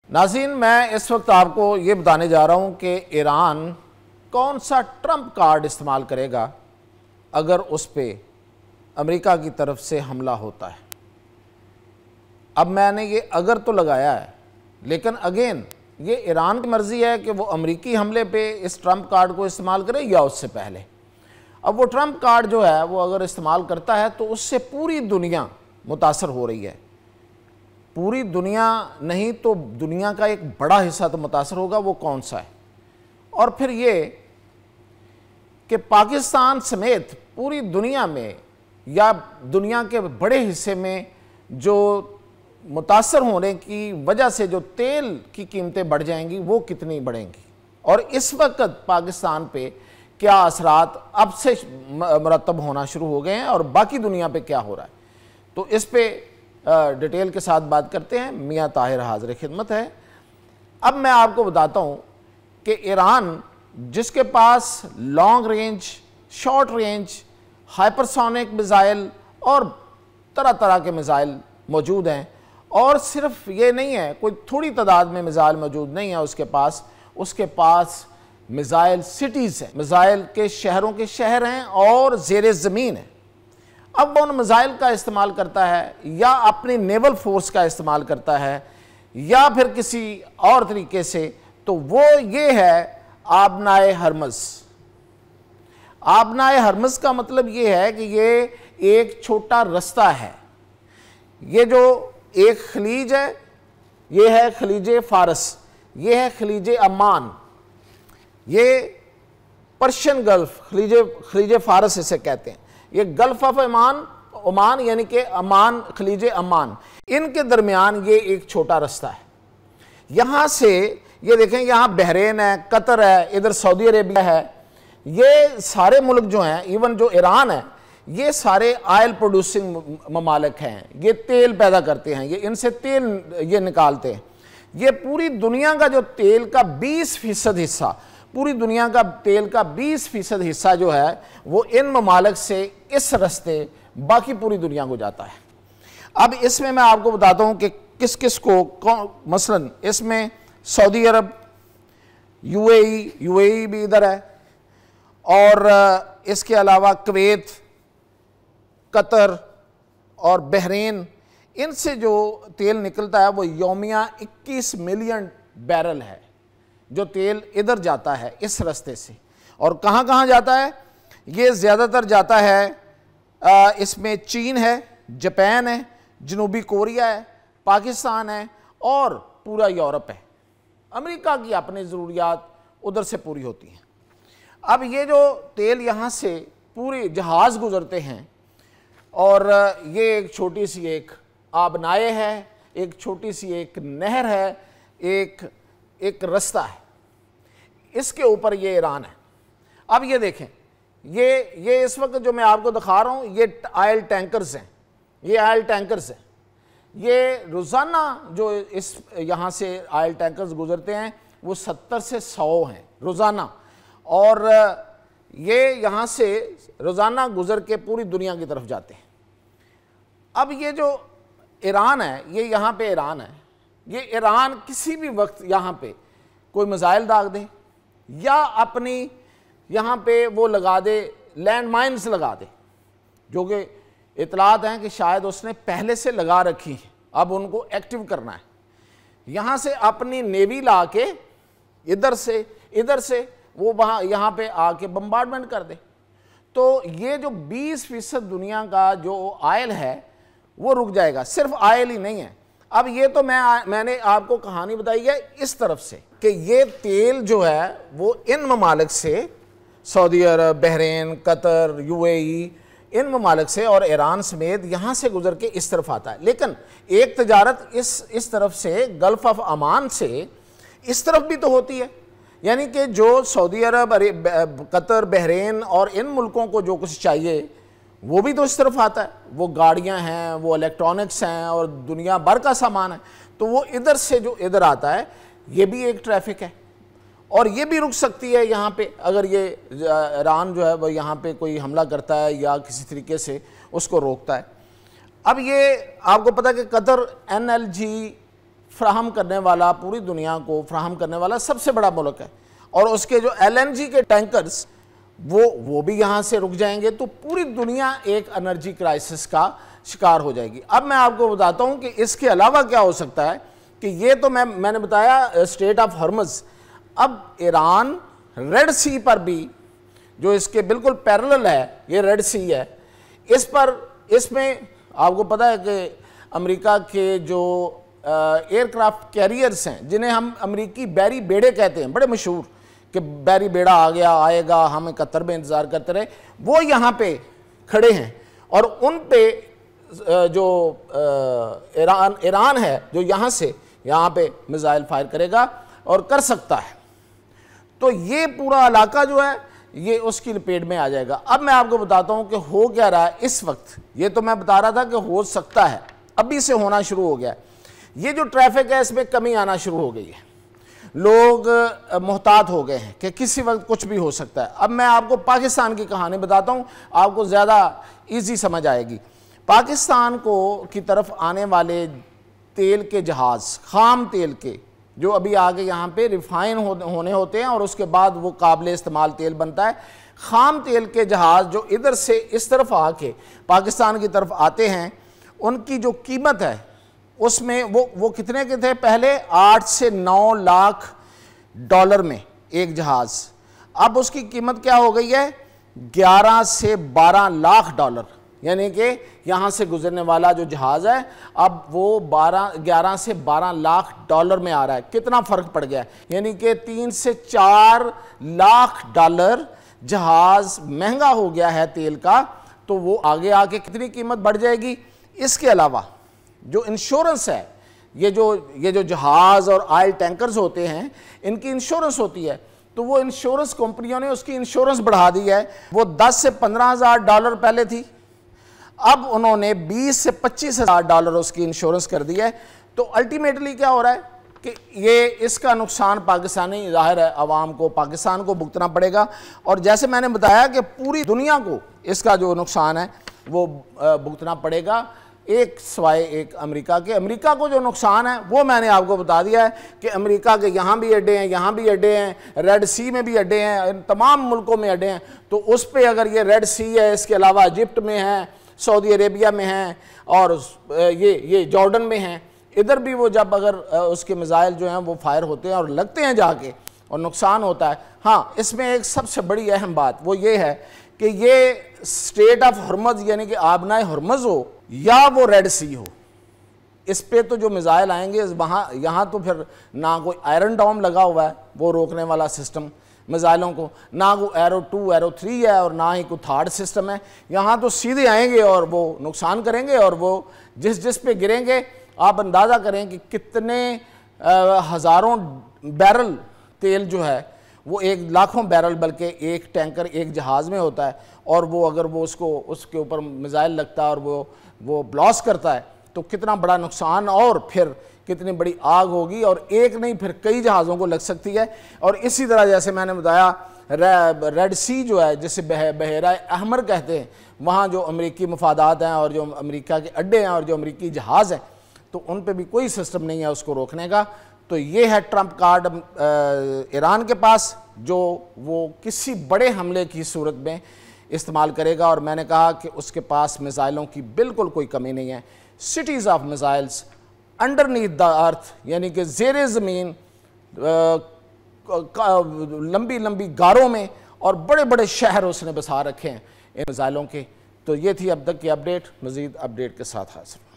नाज़रीन, मैं इस वक्त आपको ये बताने जा रहा हूँ कि ईरान कौन सा ट्रंप कार्ड इस्तेमाल करेगा अगर उस पर अमेरिका की तरफ से हमला होता है। अब मैंने ये अगर तो लगाया है, लेकिन अगेन ये ईरान की मर्ज़ी है कि वो अमेरिकी हमले पे इस ट्रंप कार्ड को इस्तेमाल करे या उससे पहले। अब वो ट्रंप कार्ड जो है वो अगर इस्तेमाल करता है तो उससे पूरी दुनिया मुतासर हो रही है। पूरी दुनिया नहीं तो दुनिया का एक बड़ा हिस्सा तो मुतासर होगा। वो कौन सा है? और फिर ये कि पाकिस्तान समेत पूरी दुनिया में या दुनिया के बड़े हिस्से में जो मुतासर होने की वजह से जो तेल की कीमतें बढ़ जाएंगी वो कितनी बढ़ेंगी, और इस वक्त पाकिस्तान पे क्या असरात अब से मरतब होना शुरू हो गए हैं और बाकी दुनिया पे क्या हो रहा है। तो इस पे डिटेल के साथ बात करते हैं। मियाँ ताहिर हाज़िर खिदमत है। अब मैं आपको बताता हूँ कि ईरान जिसके पास long range, short range, hypersonic missile और तरह तरह के मिज़ाइल मौजूद हैं, और सिर्फ ये नहीं है कोई थोड़ी तादाद में मिज़ाइल मौजूद नहीं है उसके पास मिज़ाइल सिटीज़ हैं, मिज़ाइल के शहरों के शहर हैं और ज़ेरे ज़मीन है। अब वो उन मिज़ाइल का इस्तेमाल करता है या अपनी नेवल फोर्स का इस्तेमाल करता है या फिर किसी और तरीके से, तो वो ये है आबनाए हरमज़। आबनाए हरमज़ का मतलब ये है कि ये एक छोटा रास्ता है। ये जो एक खलीज है, ये है खलीज फ़ारस, ये है खलीज अमान, ये पर्शियन गल्फ, खलीज फ़ारस इसे कहते हैं। ये गल्फ ऑफ ओमान यानी कि अमान, खलीज अमान, इनके दरमियान ये एक छोटा रास्ता है। यहाँ से ये देखें, यहाँ बहरीन है, कतर है, इधर सऊदी अरेबिया है। ये सारे मुल्क जो हैं, इवन जो ईरान है, ये सारे ऑयल प्रोड्यूसिंग ममालिक हैं। ये तेल पैदा करते हैं, ये इनसे तेल ये निकालते हैं। ये पूरी दुनिया का जो तेल का 20% हिस्सा, पूरी दुनिया का तेल का 20% हिस्सा जो है वो इन ममालिक से इस रास्ते बाकी पूरी दुनिया को जाता है। अब इसमें मैं आपको बताता हूँ कि किस किस को मसलन इसमें सऊदी अरब, यूएई भी इधर है, और इसके अलावा कुवैत, कतर और बहरीन, इनसे जो तेल निकलता है वो यौमिया 21 मिलियन बैरल है जो तेल इधर जाता है इस रास्ते से। और कहाँ कहाँ जाता है? ये ज़्यादातर जाता है इसमें चीन है, जापान है, जनूबी कोरिया है, पाकिस्तान है और पूरा यूरोप है। अमेरिका की अपनी ज़रूरियात उधर से पूरी होती हैं। अब ये जो तेल यहाँ से पूरे जहाज़ गुज़रते हैं, और ये एक छोटी सी एक आबनाए है, एक छोटी सी एक नहर है, एक रास्ता है, इसके ऊपर ये ईरान है। अब ये देखें, ये इस वक्त जो मैं आपको दिखा रहा हूँ ये ऑयल टैंकर्स हैं, ये ऑयल टैंकर्स हैं। ये रोज़ाना जो इस यहाँ से ऑयल टैंकर्स गुजरते हैं वो 70 से 100 हैं रोज़ाना, और ये यहाँ से रोज़ाना गुजर के पूरी दुनिया की तरफ जाते हैं। अब ये जो ईरान है, ये यहाँ पे ईरान है, ये ईरान किसी भी वक्त यहाँ पे कोई मिसाइल दाग दे या अपनी यहाँ पे वो लगा दे, लैंड माइन्स लगा दे, जो कि इतलात हैं कि शायद उसने पहले से लगा रखी है, अब उनको एक्टिव करना है। यहाँ से अपनी नेवी ला के इधर से वो वहाँ यहाँ पे आके बम्बार्डमेंट कर दे। तो ये जो 20% दुनिया का जो ऑयल है वो रुक जाएगा। सिर्फ ऑयल ही नहीं है। अब ये तो मैंने आपको कहानी बताई है इस तरफ से कि ये तेल जो है वो इन ममालिक से, सऊदी अरब, बहरीन, कतर, यूएई, इन ममालिक से और ईरान समेत यहाँ से गुजर के इस तरफ आता है। लेकिन एक तजारत इस तरफ से, गल्फ ऑफ अमान से इस तरफ भी तो होती है। यानी कि जो सऊदी अरब, कतर, बहरीन और इन मुल्कों को जो कुछ चाहिए वो भी तो इस तरफ आता है। वो गाड़ियां हैं, वो इलेक्ट्रॉनिक्स हैं और दुनिया भर का सामान है। तो वो इधर से जो इधर आता है ये भी एक ट्रैफिक है, और ये भी रुक सकती है यहाँ पे अगर ये ईरान जो है वो यहाँ पे कोई हमला करता है या किसी तरीके से उसको रोकता है। अब ये आपको पता है कि कतर NLG फ्राहम करने वाला, पूरी दुनिया को फ्राहम करने वाला सबसे बड़ा मुल्क है। और उसके जो LNG के टैंकर्स वो भी यहाँ से रुक जाएंगे, तो पूरी दुनिया एक एनर्जी क्राइसिस का शिकार हो जाएगी। अब मैं आपको बताता हूँ कि इसके अलावा क्या हो सकता है, कि ये तो मैंने बताया स्ट्रेट ऑफ हॉर्मज़। अब ईरान रेड सी पर भी, जो इसके बिल्कुल पैरेलल है, ये रेड सी है, इसमें आपको पता है कि अमेरिका के जो एयरक्राफ्ट कैरियर्स हैं, जिन्हें हम अमेरिकी बैरी बेड़े कहते हैं, बड़े मशहूर, कि बैरी बेड़ा आ गया, आएगा, हम कतर में इंतज़ार करते रहे, वो यहाँ पे खड़े हैं। और उन पे जो ईरान है, जो यहाँ पे मिसाइल फायर करेगा और कर सकता है, तो ये पूरा इलाका जो है ये उसकी लपेट में आ जाएगा। अब मैं आपको बताता हूँ कि हो क्या रहा है इस वक्त। ये तो मैं बता रहा था कि हो सकता है, अभी से होना शुरू हो गया है। ये जो ट्रैफिक है इसमें कमी आना शुरू हो गई है, लोग मोहतात हो गए हैं कि किसी वक्त कुछ भी हो सकता है। अब मैं आपको पाकिस्तान की कहानी बताता हूँ, आपको ज़्यादा इजी समझ आएगी। पाकिस्तान की तरफ आने वाले तेल के जहाज़, खाम तेल के, जो अभी आगे यहाँ पे रिफाइन होने होते हैं और उसके बाद वो काबिल इस्तेमाल तेल बनता है, खाम तेल के जहाज़ जो इधर से इस तरफ आके पाकिस्तान की तरफ आते हैं, उनकी जो कीमत है उसमें वो कितने के थे पहले? 8 से 9 लाख डॉलर में एक जहाज़। अब उसकी कीमत क्या हो गई है? 11 से 12 लाख डॉलर। यानी कि यहाँ से गुजरने वाला जो जहाज़ है अब वो 11 से 12 लाख डॉलर में आ रहा है। कितना फ़र्क पड़ गया? यानी कि 3 से 4 लाख डॉलर जहाज़ महंगा हो गया है तेल का। तो वो आगे आके कितनी कीमत बढ़ जाएगी। इसके अलावा जो इंश्योरेंस है, ये जो जहाज़ और ऑयल टैंकर्स होते हैं, इनकी इंश्योरेंस होती है, तो वो इंश्योरेंस कंपनियों ने उसकी इंश्योरेंस बढ़ा दी है। वो 10 से 15 हज़ार डॉलर पहले थी, अब उन्होंने 20 से 25 हज़ार डॉलर उसकी इंश्योरेंस कर दी है। तो अल्टीमेटली क्या हो रहा है कि ये इसका नुकसान पाकिस्तानी, जाहिर है अवाम को, पाकिस्तान को भुगतना पड़ेगा। और जैसे मैंने बताया कि पूरी दुनिया को इसका जो नुकसान है वो भुगतना पड़ेगा, एक सिवाय एक अमेरिका को जो नुकसान है वो मैंने आपको बता दिया है कि अमेरिका के यहाँ भी अड्डे हैं, यहाँ भी अड्डे हैं, रेड सी में भी अड्डे हैं, इन तमाम मुल्कों में अड्डे हैं। तो उस पर अगर ये रेड सी है, इसके अलावा इजिप्ट में है, सऊदी अरेबिया में हैं, और ये जॉर्डन में हैं, इधर भी वो जब अगर उसके मिसाइल जो हैं वो फायर होते हैं और लगते हैं जाके और नुकसान होता है। हाँ, इसमें एक सबसे बड़ी अहम बात वो ये है कि ये स्ट्रेट ऑफ हॉर्मज़ यानी कि आबनाए हॉर्मज़ हो या वो रेड सी हो, इस पे तो जो मिसाइल आएंगे वहाँ, यहाँ तो फिर ना कोई आयरन डोम लगा हुआ है वो रोकने वाला सिस्टम मिसाइलों को, ना वो एरो 2 एरो 3 है, और ना ही कोई थर्ड सिस्टम है। यहाँ तो सीधे आएंगे और वो नुकसान करेंगे, और वो जिस पे गिरेंगे आप अंदाज़ा करें कि कितने हज़ारों बैरल तेल जो है वो, एक लाखों बैरल बल्कि एक टैंकर एक जहाज़ में होता है। और वो अगर वो उसके ऊपर मिसाइल लगता है और वो ब्लास्ट करता है तो कितना बड़ा नुकसान और फिर कितनी बड़ी आग होगी, और एक नहीं फिर कई जहाज़ों को लग सकती है। और इसी तरह जैसे मैंने बताया रेड सी जो है, जिसे बहरा अहमर कहते हैं, वहाँ जो अमेरिकी मफादात हैं और जो अमेरिका के अड्डे हैं और जो अमेरिकी जहाज़ हैं, तो उन पे भी कोई सिस्टम नहीं है उसको रोकने का। तो ये है ट्रंप कार्ड ईरान के पास, जो वो किसी बड़े हमले की सूरत में इस्तेमाल करेगा। और मैंने कहा कि उसके पास मिसाइलों की बिल्कुल कोई कमी नहीं है। Cities of missiles underneath the earth, यानी कि ज़ेरे ज़मीन, लंबी लंबी गारों में, और बड़े बड़े शहर उसने बसा रखे हैं इन मिसाइलों के। तो ये थी अब तक की अपडेट। मज़ीद अपडेट के साथ हाजिर।